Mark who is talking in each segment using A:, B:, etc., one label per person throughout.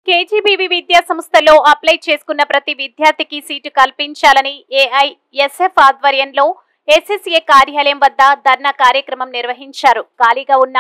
A: KGBV విద్యా సంస్థలో apply చేసుకున్న ప్రతి విద్యార్థికి సీటు కల్పించాలని ఏఐఎస్ఎఫ్ ఆధ్వర్యంలో ఎస్ఎస్ఏ కార్యాలయం వద్ద ధర్నా కార్యక్రమం నిర్వహించారు. ఖాళీగా ఉన్న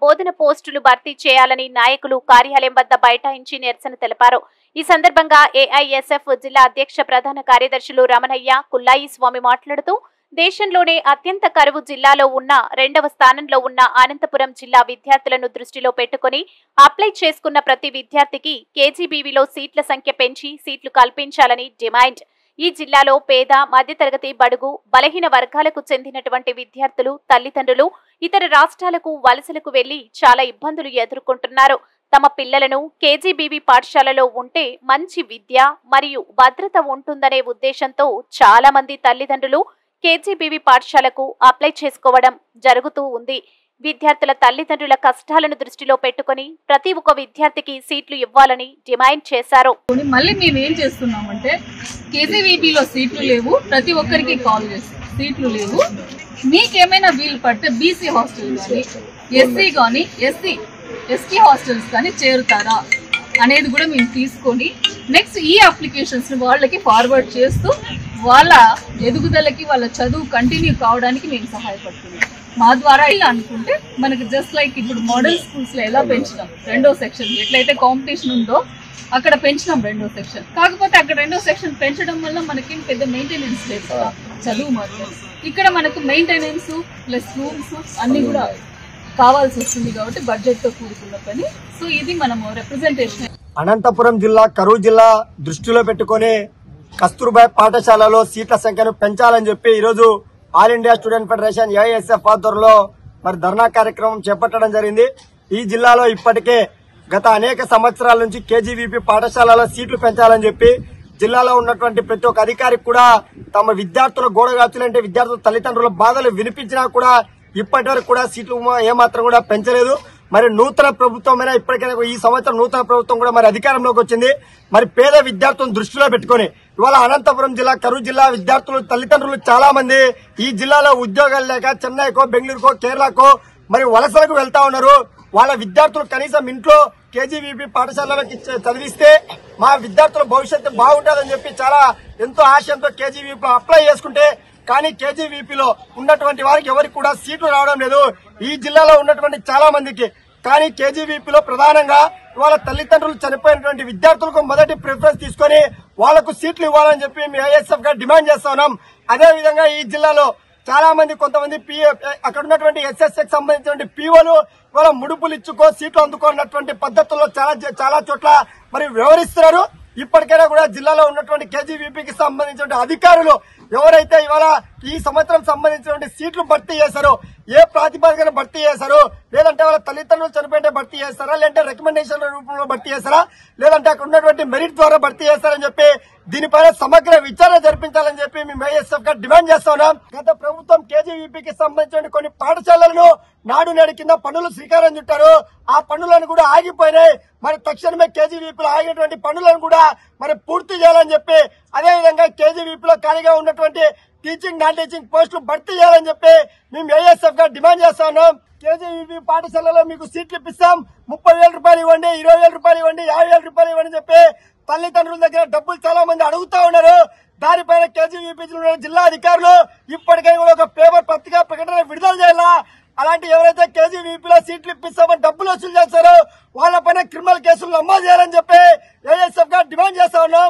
A: బోధన పోస్టులు భర్తీ చేయాలని నాయకులు కార్యాలయం వద్ద బైఠాయించి నిరసన తెలిపారు. ఈ సందర్భంగా ఏఐఎస్ఎఫ్ జిల్లా అధ్యక్ష ప్రధాన కార్యదర్శులు రమణయ్య, కుల్లాయి స్వామి మాట్లాడుతూ దేశంలోనే అత్యంత కరువు జిల్లాలో ఉన్న 2వ స్థానంలో ఉన్న అనంతపురం జిల్లా విద్యార్థులను దృష్టిలో పెట్టుకుని అప్లై చేసుకున్న ప్రతి విద్యార్థికి కేజీబీవీలో సీట్ల సంఖ్య పెంచి సీట్లు కల్పించాలని డిమాండ్. ఈ జిల్లాలో పేద, మధ్యతరగతి, బడుగు, బలహీన వర్గాలకు చెందినటువంటి విద్యార్థులు తల్లిదండ్రులు ఇతర రాష్ట్రాలకు వలసలకు వెళ్లి చాలా ఇబ్బందులు ఎదుర్కొంటున్నారు. తమ పిల్లలను కేజీబీవీ పాఠశాలలో ఉంటే మంచి విద్య మరియు భద్రత ఉంటుందనే ఉద్దేశంతో చాలా మంది తల్లిదండ్రులు కేజీబీవీ పాఠశాలకు అప్లై చేసుకోవడం జరుగుతూ ఉంది. విద్యార్థుల తల్లిదండ్రుల కష్టాలను దృష్టిలో పెట్టుకుని ప్రతి ఒక్క విద్యార్థికి సీట్లు ఇవ్వాలని డిమాండ్ చేశారు.
B: మళ్ళీ మేము ఏం చేస్తున్నామంటే కేజీబీవీలో సీట్లు లేవు, ప్రతి ఒక్కరికి కాల్ చేస్తాం, సీట్లు లేవు, మీకేమైనా వీలు పడితే బీసీ హాస్టల్ కానీ ఎస్సీ కానీ ఎస్టీ హాస్టల్స్ కానీ చేరుతారా అనేది కూడా మేము తీసుకొని నెక్స్ట్ ఈ అప్లికేషన్స్ వాళ్ళకి ఫార్వర్డ్ చేస్తూ వాళ్ళ ఎదుగుదలకి, వాళ్ళ చదువు కంటిన్యూ కావడానికి మేము సహాయపడుతున్నాం. మా ద్వారా ఇలా అనుకుంటే మనకి జస్ట్ లైక్ ఇప్పుడు మోడల్ స్కూల్స్ లో ఎలా పెంచినాం 2వ సెక్షన్, ఎట్లయితే కాంపిటీషన్ ఉందో అక్కడ పెంచినాం 2వ సెక్షన్. కాకపోతే అక్కడ 2వ సెక్షన్ పెంచడం వల్ల మనకి పెద్ద మెయింటెనెన్స్ లేదు కదా చదువు మాత్రం. ఇక్కడ మనకు మెయింటెనెన్స్ ప్లస్ రూమ్స్ అన్ని కూడా కావాల్సి వస్తుంది కాబట్టి బడ్జెట్ తో కూడుకున్న పని. సో ఇది మనము రిప్రజెంటేషన్.
C: అనంతపురం జిల్లా కరువు జిల్లా దృష్టిలో పెట్టుకుని కస్తూర్బా పాఠశాలలో సీట్ల సంఖ్యను పెంచాలని చెప్పి ఈరోజు all India student federation AISF ఆధ్వర్యంలో ధర్నా కార్యక్రమం చేపట్టడం జరిగింది. ఈ జిల్లాలో ఇప్పటికే గత అనేక సంవత్సరాల నుంచి కేజీబీవీ పాఠశాలలో సీట్లు పెంచాలని చెప్పి జిల్లాలో ఉన్నటువంటి ప్రతి ఒక్క అధికారికి కూడా తమ విద్యార్థుల గోడగాచులంటే విద్యార్థుల తల్లిదండ్రుల బాధలు వినిపించినా కూడా ఇప్పటి వరకు కూడా సీట్లు ఏమాత్రం కూడా పెంచలేదు. మరి నూతన ప్రభుత్వమైనా ఇప్పటికైనా ఈ సంవత్సరం నూతన ప్రభుత్వం కూడా మరి అధికారంలోకి వచ్చింది. మరి పేద విద్యార్థులను దృష్టిలో పెట్టుకుని ఇవాళ అనంతపురం జిల్లా కరువు జిల్లా విద్యార్థులు తల్లిదండ్రులు చాలా మంది ఈ జిల్లాలో ఉద్యోగాలు లేక చెన్నైకో, బెంగళూరుకో, కేరళకో మరి వలసలకు వెళ్తా ఉన్నారు. వాళ్ళ విద్యార్థులు కనీసం ఇంట్లో కేజీబీవీ పాఠశాలలకు చదివిస్తే మా విద్యార్థుల భవిష్యత్తు బాగుంటుందని చెప్పి చాలా ఎంతో ఆశయంతో కేజీబీపీ అప్లై చేసుకుంటే కానీ కేజీబీపీలో ఉన్నటువంటి వారికి ఎవరికి కూడా సీట్లు రావడం లేదు. ఈ జిల్లాలో ఉన్నటువంటి చాలా మందికి కానీ కేజీబీపీలో ప్రధానంగా వాళ్ళ తల్లిదండ్రులు చనిపోయినటువంటి విద్యార్థులకు మొదటి ప్రిఫరెన్స్ తీసుకుని వాళ్లకు సీట్లు ఇవ్వాలని చెప్పి మేము ఐఎస్ఎఫ్ గా డిమాండ్ చేస్తా ఉన్నాం. అదేవిధంగా ఈ జిల్లాలో చాలా మంది కొంతమంది అక్కడ ఉన్నటువంటి ఎస్ఎస్ఎక్ సంబంధించిన పీఓలు ఇవాళ ముడుపులు ఇచ్చుకో సీట్లు అందుకున్నటువంటి పద్ధతుల్లో చాలా చోట్ల మరి వ్యవహరిస్తున్నారు. ఇప్పటికైనా కూడా జిల్లాలో ఉన్నటువంటి కేజీబీపీకి సంబంధించిన అధికారులు ఎవరైతే ఇవాళ ఈ సంవత్సరం సంబంధించినటువంటి సీట్లు భర్తీ చేశారో ఏ ప్రాతిపదికన భర్తీ చేశారు, లేదంటే వాళ్ళ తల్లిదండ్రులు చనిపోయింటే భర్తీ చేస్తారా, లేదంటే రికమెండేషన్ రూపంలో భర్తీ చేస్తారా, లేదంటే అక్కడ ఉన్నటువంటి మెరిట్ ద్వారా భర్తీ చేస్తారని చెప్పి దీనిపైన సమగ్ర విచారణ జరిపించాలని చెప్పి మేము ఐఎస్ఎఫ్ గా డిమాండ్ చేస్తా ఉన్నాం. గత ప్రభుత్వం కేజీబీపీకి సంబంధించిన కొన్ని పాఠశాలలను నాడు నేడు కింద పనులు శ్రీకారం చుట్టారు. ఆ పనులను కూడా ఆగిపోయినాయి. మరి తక్షణమే కేజీబీపీలో ఆగినటువంటి పనులను కూడా మరి పూర్తి చేయాలని చెప్పి అదేవిధంగా కేజీబీపీలో ఖాళీగా ఉన్నటువంటి టీచింగ్, నాన్ టీచింగ్ పోస్టులు భర్తీ చేయాలని చెప్పి మేము ఐఎస్ఎఫ్ గా డిమాండ్ చేస్తా ఉన్నాం. కేజీబీపీ పాఠశాలలో మీకు సీట్లు ఇప్పిస్తాం, 30,000 రూపాయలు ఇవ్వండి, 20,000 రూపాయలు ఇవ్వండి, 50,000 రూపాయలు ఇవ్వండి చెప్పి తల్లిదండ్రుల దగ్గర డబ్బులు చాలా మంది అడుగుతా ఉన్నారు. దానిపైన కేజీబీపీ జిల్లా అధికారులు ఇప్పటికైనా కూడా ఒక పేపర్ పత్రికా ప్రకటన విడుదల చేయాలా. అలాంటి ఎవరైతే కేజీబీపీలో సీట్లు ఇప్పిస్తామని డబ్బులు వసూలు చేస్తారో వాళ్ళపైన క్రిమినల్ కేసులు నమోదు చేయాలని చెప్పి ఐఎస్ఎఫ్ గా డిమాండ్ చేస్తా ఉన్నాం.